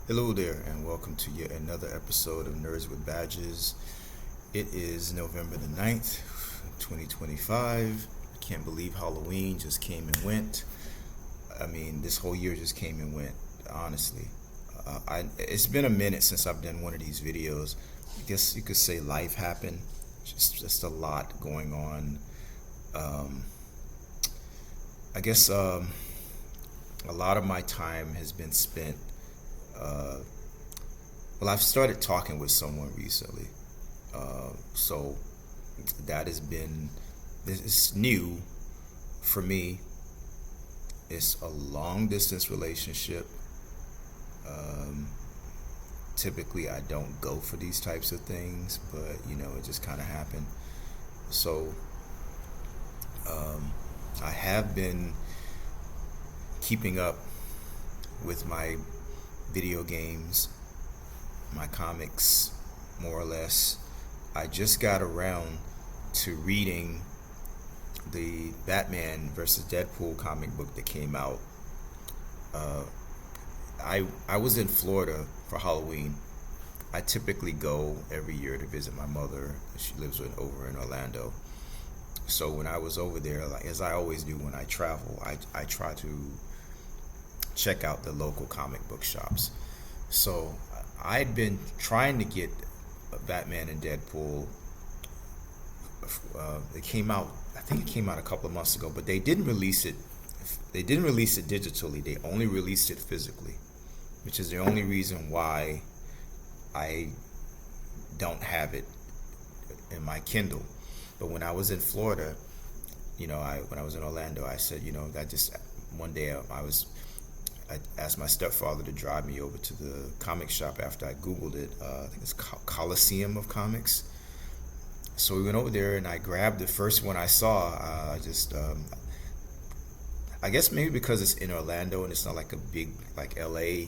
Hello there, and welcome to yet another episode of Nerds with Badges. It is November the 9th, 2025. I can't believe Halloween just came and went. I mean, this whole year just came and went, honestly. It's been a minute since I've done one of these videos. I guess you could say life happened. Just a lot going on. Um, I guess a lot of my time has been spent. Uh, well, I've started talking with someone recently, so that has been it's new for me. It's a long distance relationship. Um, Typically, I don't go for these types of things, but it just kind of happened. So um, I have been keeping up with my video games, my comics, more or less. I just got around to reading the Batman versus Deadpool comic book that came out. Uh, I was in Florida for Halloween. I typically go every year to visit my mother. She lives over in Orlando. So when I was over there, like as I always do when I travel, I try to check out the local comic book shops. So I'd been trying to get Batman and Deadpool. It came out, I think it came out a couple of months ago, but they didn't release it. They didn't release it digitally. They only released it physically, which is the only reason why I don't have it in my Kindle. But when I was in Florida, when I was in Orlando, I said, that just one day I asked my stepfather to drive me over to the comic shop after I Googled it. I think it's Coliseum of Comics. So we went over there and I grabbed the first one I saw. I guess maybe because it's in Orlando and it's not like a big, like LA,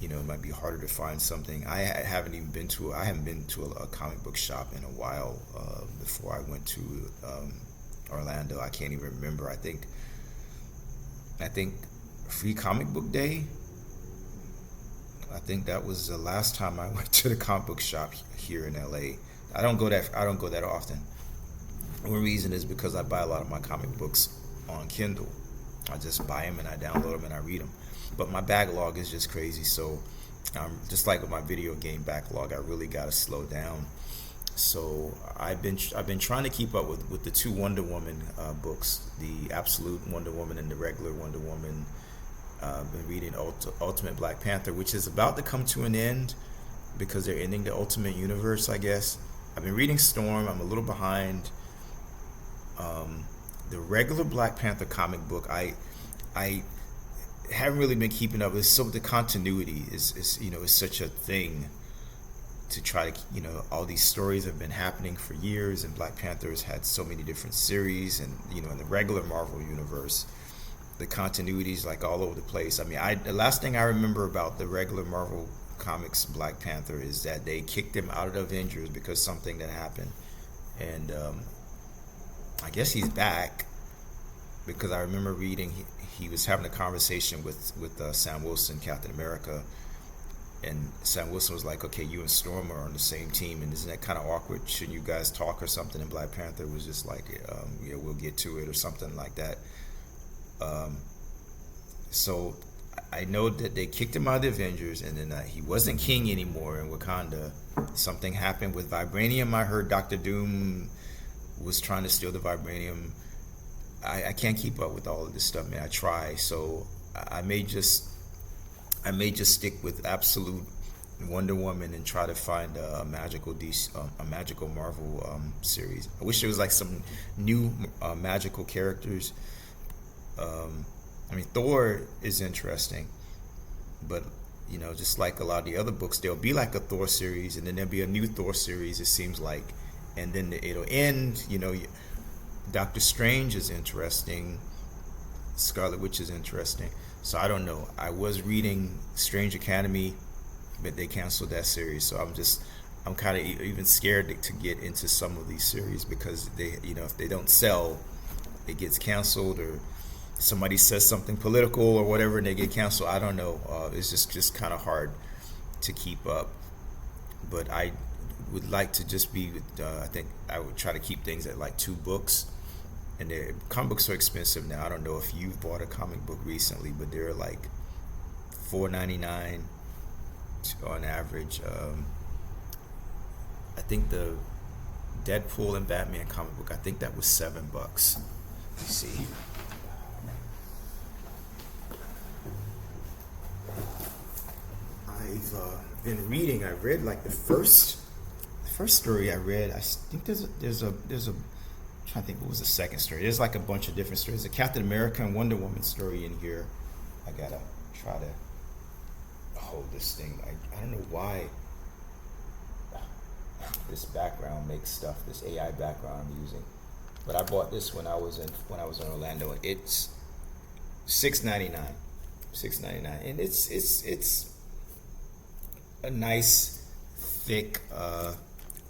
it might be harder to find something. I haven't been to a comic book shop in a while before I went to Orlando. I can't even remember. I think Free Comic Book Day. I think that was the last time I went to the comic book shop here in LA. I don't go that often. One reason is because I buy a lot of my comic books on Kindle. I just buy them and I download them and I read them. But my backlog is just crazy. So just like with my video game backlog, I really got to slow down. So I've been trying to keep up with the two Wonder Woman books, the Absolute Wonder Woman and the regular Wonder Woman. I've been reading Ultimate Black Panther, which is about to come to an end because they're ending the Ultimate Universe, I guess. I've been reading Storm. I'm a little behind. The regular Black Panther comic book, I haven't really been keeping up. The continuity is such a thing to try to all these stories have been happening for years, and Black Panther has had so many different series, and in the regular Marvel universe, the continuities like all over the place. I mean, the last thing I remember about the regular Marvel comics Black Panther is that they kicked him out of the Avengers because something that happened, and I guess he's back because I remember reading he was having a conversation with Sam Wilson, Captain America, and Sam Wilson was like, "Okay, you and Storm are on the same team, and isn't that kind of awkward? Shouldn't you guys talk or something?" And Black Panther was just like, "Yeah, we'll get to it," or something like that. Um, so I know that they kicked him out of the Avengers, and then he wasn't king anymore in Wakanda. Something happened with vibranium. I heard Doctor Doom was trying to steal the vibranium. I can't keep up with all of this stuff, man. I try, so I may just stick with Absolute Wonder Woman and try to find a magical a magical Marvel series. I wish there was like some new magical characters. I mean, Thor is interesting, but just like a lot of the other books, there'll be like a Thor series, and then there'll be a new Thor series. It seems like, and then it'll end. Doctor Strange is interesting. Scarlet Witch is interesting. So I don't know. I was reading Strange Academy, but they canceled that series. So I'm kind of even scared to get into some of these series because if they don't sell, it gets canceled, or somebody says something political or whatever and they get canceled. I don't know. It's just kind of hard. to keep up. But I would like to just be. I think I would try to keep things at like 2 books. And comic books are expensive now. I don't know if you've bought a comic book recently, but they're like $4.99 on average. I think the Deadpool and Batman comic book, I think that was $7. Let me see. I've been reading. I read like the first story I read. I think there's a I'm trying to think what was the second story. There's like a bunch of different stories. A Captain America and Wonder Woman story in here. I gotta try to hold this thing. I don't know why this background makes stuff. This AI background I'm using, but I bought this when I was in Orlando. It's $6.99, and it's a nice thick. I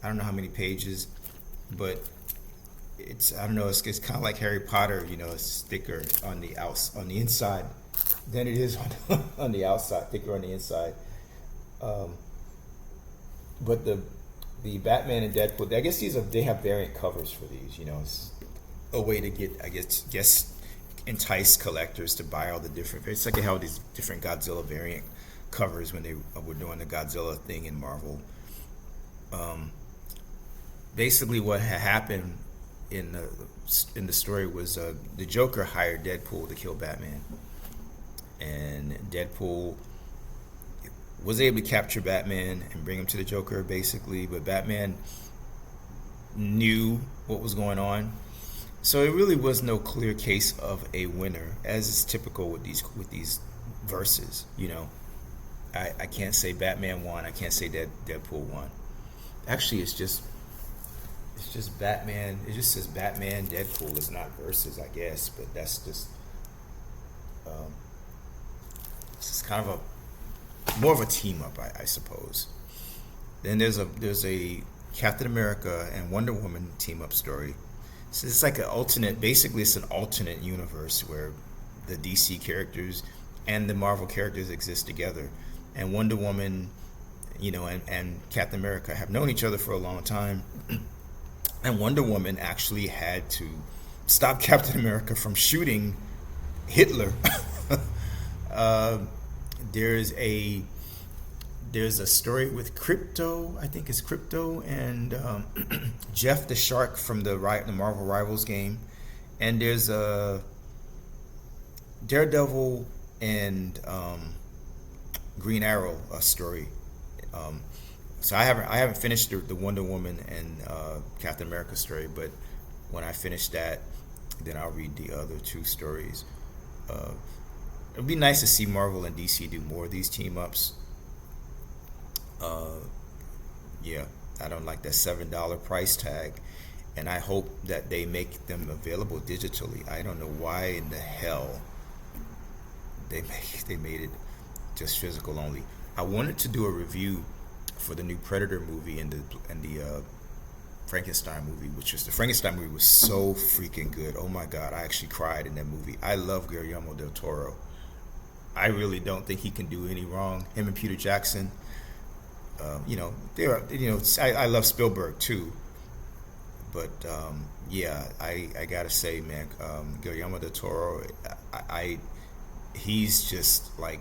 don't know how many pages, but I don't know. It's kind of like Harry Potter. It's thicker on the inside than it is on the outside. Thicker on the inside. But the Batman and Deadpool, I guess they have variant covers for these. It's a way to get, I guess entice collectors to buy all the different. It's like how these different Godzilla variant covers when they were doing the Godzilla thing in Marvel. Basically, what had happened in the story was the Joker hired Deadpool to kill Batman, and Deadpool was able to capture Batman and bring him to the Joker, basically. But Batman knew what was going on, so it really was no clear case of a winner, as is typical with these verses. I can't say Batman won. I can't say that Deadpool won. Actually, it's just Batman. It just says Batman, Deadpool. It's not verses, I guess, but that's just it's just kind of more of a team up, I suppose. Then there's a Captain America and Wonder Woman team up story. So it's like basically it's an alternate universe where the DC characters and the Marvel characters exist together, and Wonder Woman, and Captain America have known each other for a long time. And Wonder Woman actually had to stop Captain America from shooting Hitler. There's a story with Crypto. I think it's Crypto and Jeff the Shark from the Marvel Rivals game. And there's a Daredevil and Green Arrow story. So I haven't finished the Wonder Woman and Captain America story, but when I finish that, then I'll read the other 2 stories. It'd be nice to see Marvel and DC do more of these team ups. Yeah, I don't like that $7 price tag, and I hope that they make them available digitally. I don't know why in the hell they made it just physical only. I wanted to do a review for the new Predator movie and the Frankenstein movie, the Frankenstein movie was so freaking good. Oh my God, I actually cried in that movie. I love Guillermo del Toro. I really don't think he can do any wrong. Him and Peter Jackson. I love Spielberg too. But yeah, I gotta say, man, Guillermo del Toro, he's just like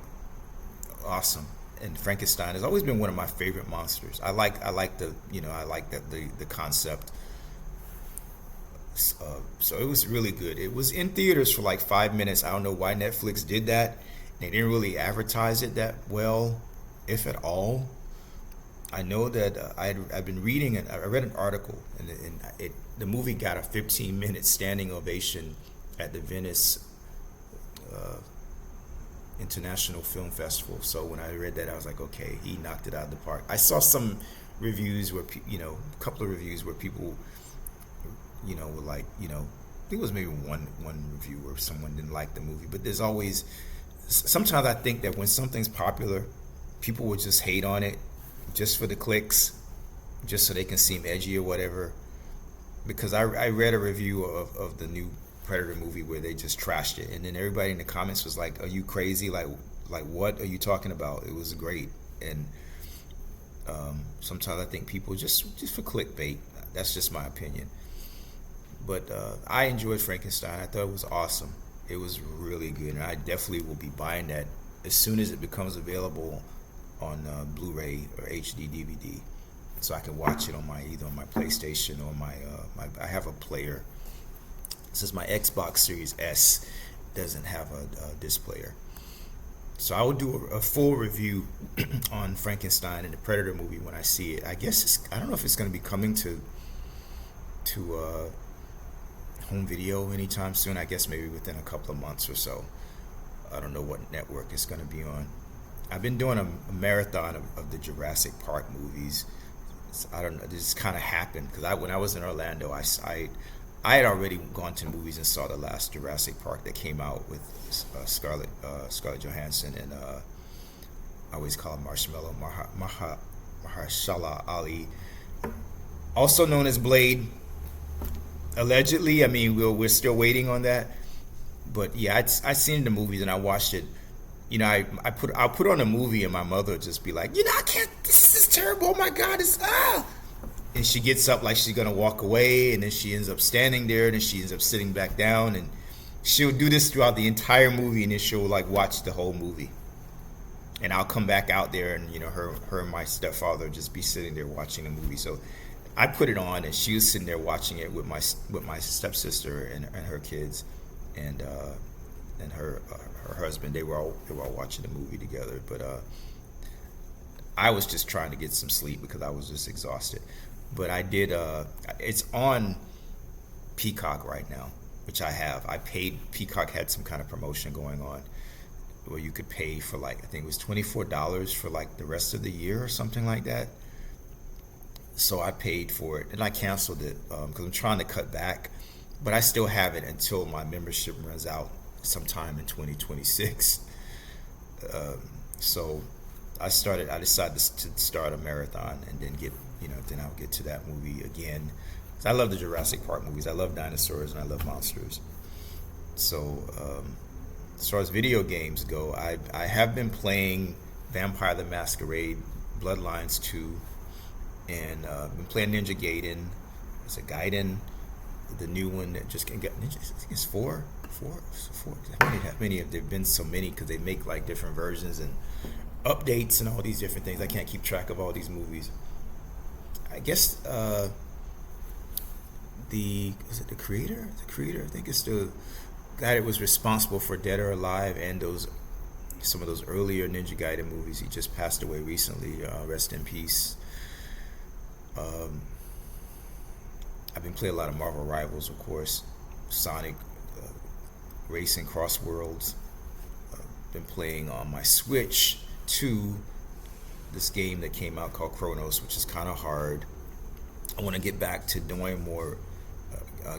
awesome. And Frankenstein has always been one of my favorite monsters. I like the concept. So it was really good. It was in theaters for like 5 minutes. I don't know why Netflix did that. They didn't really advertise it that well, if at all. I know that I've been reading and I read an article, and the movie got a 15-minute standing ovation at the Venice International Film Festival. So when I read that, I was like, okay, he knocked it out of the park. I saw some reviews where a couple of reviews where people were like, I think it was maybe one review where someone didn't like the movie. But there's always, sometimes I think that when something's popular, people will just hate on it just for the clicks, just so they can seem edgy or whatever. Because I read a review of the new Predator movie where they just trashed it, and then everybody in the comments was like, are you crazy? Like what are you talking about? It was great. And Sometimes I think people just for clickbait. That's just my opinion. But I enjoyed Frankenstein. I thought it was awesome. It was really good, and I definitely will be buying that as soon as it becomes available on Blu-ray or HD DVD, so I can watch it on my either on my PlayStation or my I have a player. Since my Xbox Series S doesn't have a disc player, so I will do a full review on Frankenstein and the Predator movie when I see it. I guess I don't know if it's going to be coming to home video anytime soon. I guess maybe within a couple of months or so. I don't know what network it's going to be on. I've been doing a marathon of the Jurassic Park movies. I don't know. This kind of happened because when I was in Orlando, I had already gone to the movies and saw the last Jurassic Park that came out with Scarlett Johansson and I always call him Marshmallow Mahershala Ali, also known as Blade. Allegedly, I mean we're still waiting on that. But yeah, I seen the movies and I watched it. You know, I'll put on a movie and my mother would just be like, you know, I can't. This is terrible. Oh my God, it's And she gets up like she's gonna walk away, and then she ends up standing there, and then she ends up sitting back down, and she'll do this throughout the entire movie, and then she'll like watch the whole movie. And I'll come back out there, and you know, her and my stepfather just be sitting there watching the movie. So I put it on, and she was sitting there watching it with my stepsister and her kids, and her husband. They were all watching the movie together. But I was just trying to get some sleep because I was just exhausted. But I did. It's on Peacock right now, which I have. I paid. Peacock had some kind of promotion going on where you could pay for like I think it was $24 for like the rest of the year or something like that. So I paid for it and I canceled it because I'm trying to cut back. But I still have it until my membership runs out sometime in 2026. So I decided to start a marathon and then then I'll get to that movie again. I love the Jurassic Park movies. I love dinosaurs and I love monsters. So as far as video games go, I have been playing Vampire the Masquerade Bloodlines 2 and been playing Ninja Gaiden. It's a Gaiden, the new one that just can get Ninja. I think it's four. How many have there been? So many because they make like different versions and updates and all these different things. I can't keep track of all these movies. I guess was it the creator? The creator, I think it's the guy that was responsible for Dead or Alive and some of those earlier Ninja Gaiden movies. He just passed away recently. Rest in peace. I've been playing a lot of Marvel Rivals, of course, Sonic, Racing Cross Worlds. Been playing on my Switch 2 this game that came out called Chronos, which is kind of hard. I want to get back to doing more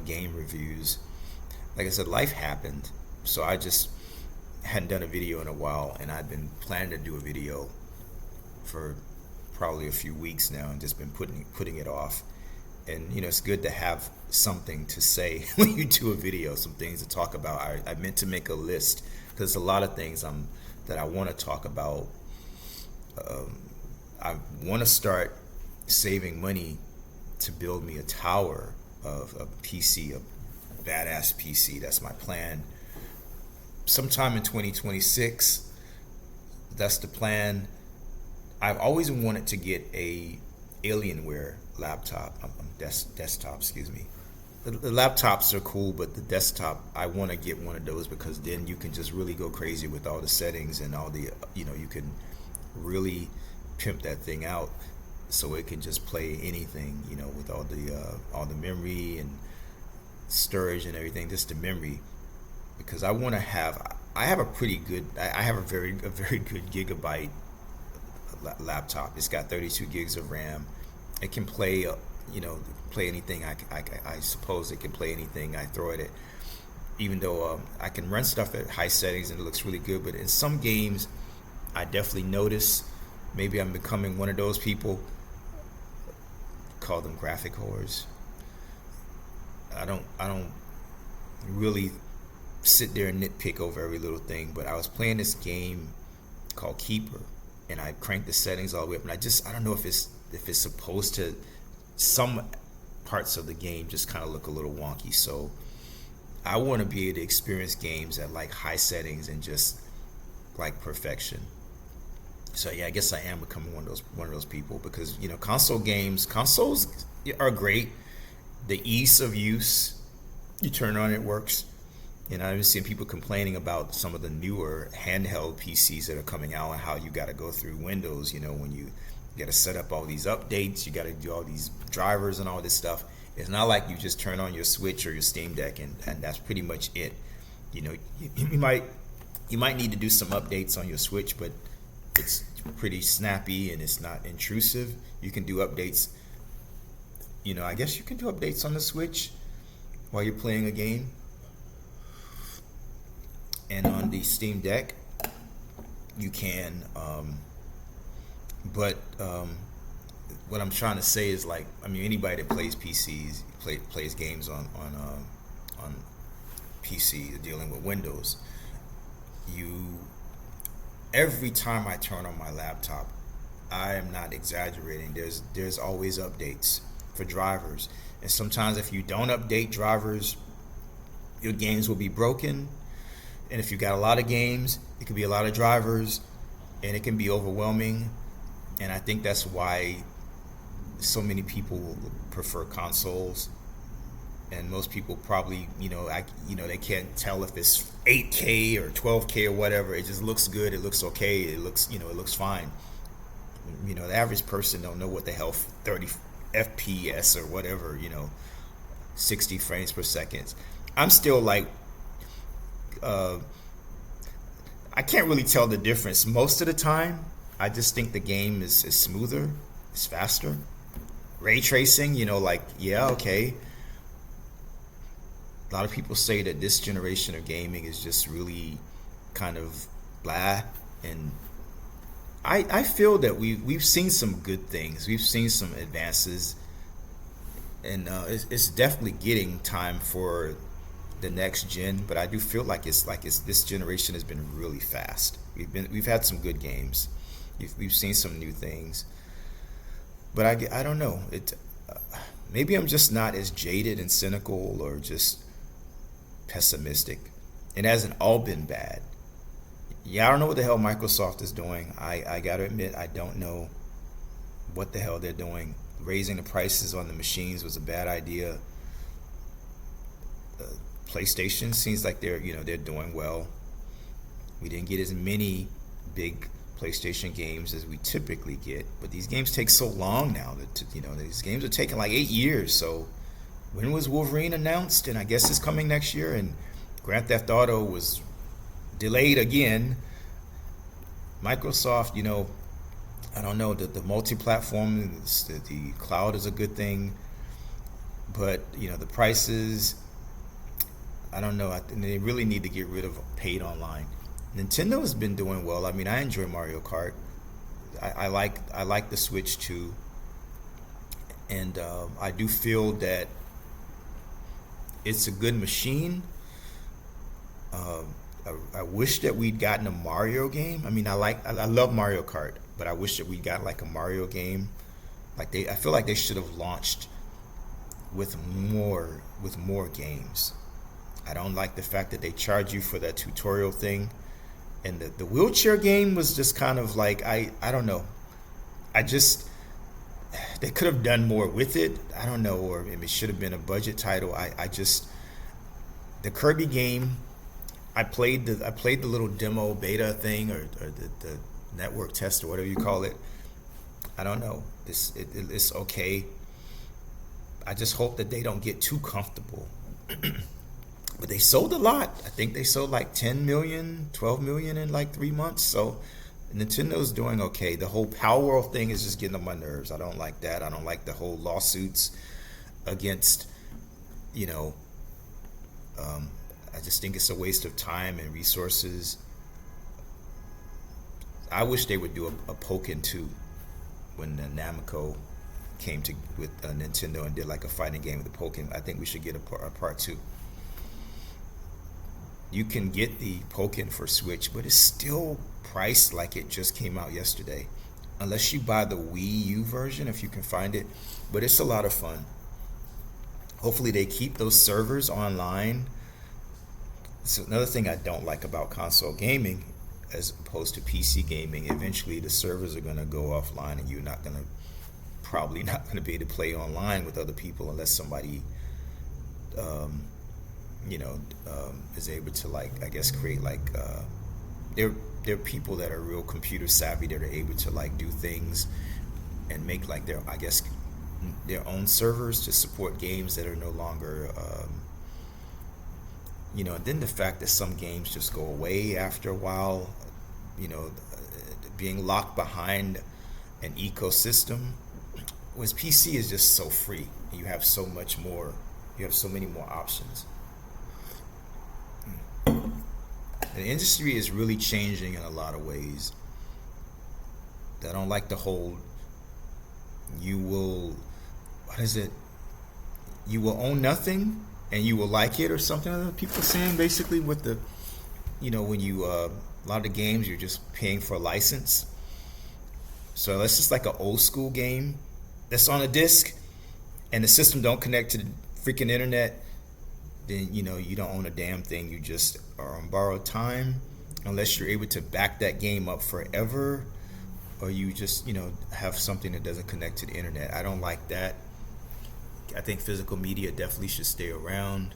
game reviews. Like I said, life happened, so I just hadn't done a video in a while, and I've been planning to do a video for probably a few weeks now and just been putting it off. And you know, it's good to have something to say when you do a video, some things to talk about. I meant to make a list because there's a lot of things that I want to talk about. I want to start saving money to build me a tower of a PC, a badass PC. That's my plan. Sometime in 2026, that's the plan. I've always wanted to get a Alienware laptop, desktop, excuse me. The laptops are cool, but the desktop, I want to get one of those because then you can just really go crazy with all the settings and all the, you can really pimp that thing out so it can just play anything, with all the memory and storage and everything, just the memory. Because I have a pretty good, I have a very good gigabyte laptop. It's got 32 gigs of RAM. It can play, play anything. I suppose it can play anything I throw at it. Even though I can run stuff at high settings and it looks really good, but in some games, I definitely notice. Maybe I'm becoming one of those people. Call them graphic whores. I don't really sit there and nitpick over every little thing. But I was playing this game called Keeper. and I cranked the settings all the way up, and I don't know if it's supposed to, some parts of the game just kind of look a little wonky. So I want to be able to experience games at like high settings and just like perfection. So yeah, I guess I am becoming one of those people, because consoles are great. The ease of use, you turn it on, it works. And I've been seeing people complaining about some of the newer handheld PCs that are coming out, and how you got to go through Windows, when you got to set up all these updates, you got to do all these drivers and all this stuff. It's not like you just turn on your Switch or your Steam Deck and that's pretty much it. You might need to do some updates on your Switch, but it's pretty snappy and it's not intrusive. You can do updates. I guess you can do updates on the Switch while you're playing a game. And on the Steam Deck, you can. But what I'm trying to say is, like, anybody that plays PCs, plays games on PC, dealing with Windows, every time I turn on my laptop, I am not exaggerating. There's always updates for drivers, and sometimes if you don't update drivers, your games will be broken. And if you got a lot of games, it could be a lot of drivers, and it can be overwhelming. And I think that's why so many people prefer consoles. And most people probably, they can't tell if it's 8K or 12K or whatever. It just looks good. It looks okay. It looks fine. The average person don't know what the hell 30 FPS or whatever, 60 frames per second. I'm still like, I can't really tell the difference most of the time. I just think the game is smoother, it's faster. Ray tracing, okay. A lot of people say that this generation of gaming is just really kind of blah, and I feel that we've seen some good things. We've seen some advances, and it's definitely getting time for the next gen. But I do feel like it's this generation has been really fast. We've had some good games. We've seen some new things, but I don't know. Maybe I'm just not as jaded and cynical, or just pessimistic. It hasn't all been bad. Yeah, I don't know what the hell Microsoft is doing. I gotta admit, I don't know what the hell they're doing. Raising the prices on the machines was a bad idea. PlayStation seems like they're doing well. We didn't get as many big PlayStation games as we typically get, but these games take so long now that these games are taking like 8 years. So when was Wolverine announced? And I guess it's coming next year. And Grand Theft Auto was delayed again. Microsoft, I don't know, the multi-platform, the cloud is a good thing, but the prices, I don't know. They really need to get rid of paid online. Nintendo has been doing well. I enjoy Mario Kart. I like the Switch too, and I do feel that it's a good machine. I wish that we'd gotten a Mario game. I love Mario Kart, but I wish that we got like a Mario game. I feel like they should have launched with more games. I don't like the fact that they charge you for that tutorial thing. And the wheelchair game was just kind of like, I don't know. They could have done more with it. I don't know, or it should have been a budget title. The Kirby game, I played the little demo beta thing, or the network test, or whatever you call it. I don't know. It's okay. I just hope that they don't get too comfortable. But they sold a lot. I think they sold like 10 million, 12 million in like 3 months. So Nintendo's doing okay. The whole Power World thing is just getting on my nerves. I don't like that. I don't like the whole lawsuits against, I just think it's a waste of time and resources. I wish they would do a Pokken 2 when Namco came to with Nintendo and did like a fighting game with the Pokken. I think we should get a part 2. You can get the Pokken for Switch, but it's still priced like it just came out yesterday. Unless you buy the Wii U version, if you can find it. But it's a lot of fun. Hopefully they keep those servers online. So another thing I don't like about console gaming as opposed to PC gaming, eventually the servers are going to go offline and you're probably not going to be able to play online with other people unless somebody is able to, like, I guess create like there are people that are real computer savvy that are able to like do things and make like their own servers to support games that are no longer and then the fact that some games just go away after a while, being locked behind an ecosystem, whereas PC is just so free. You have so much more. You have so many more options. The industry is really changing in a lot of ways. I don't like the whole you will own nothing and you will like it or something that people are saying, basically with the when you a lot of the games you're just paying for a license. So that's just like an old school game that's on a disc and the system don't connect to the freaking internet, then you don't own a damn thing. You just are on borrowed time unless you're able to back that game up forever, or you just have something that doesn't connect to the internet. I don't like that. I think physical media definitely should stay around,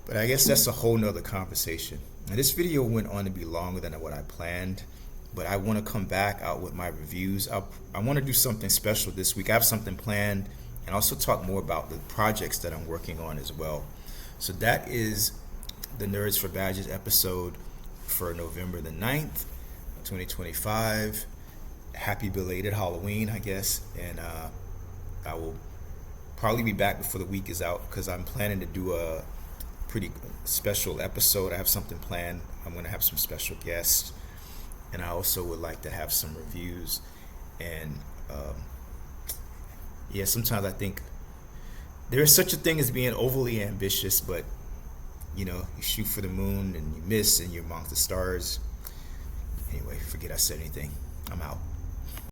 but I guess that's a whole nother conversation. Now, this video went on to be longer than what I planned, but I want to come back out with my reviews. I want to do something special this week. I have something planned and also talk more about the projects that I'm working on as well. So that is the Nerds for Badges episode for November the 9th, 2025. Happy belated Halloween, I guess. And I will probably be back before the week is out because I'm planning to do a pretty special episode. I have something planned. I'm going to have some special guests. And I also would like to have some reviews. And sometimes I think there is such a thing as being overly ambitious, but you shoot for the moon and you miss and you're amongst the stars. Anyway, forget I said anything. I'm out.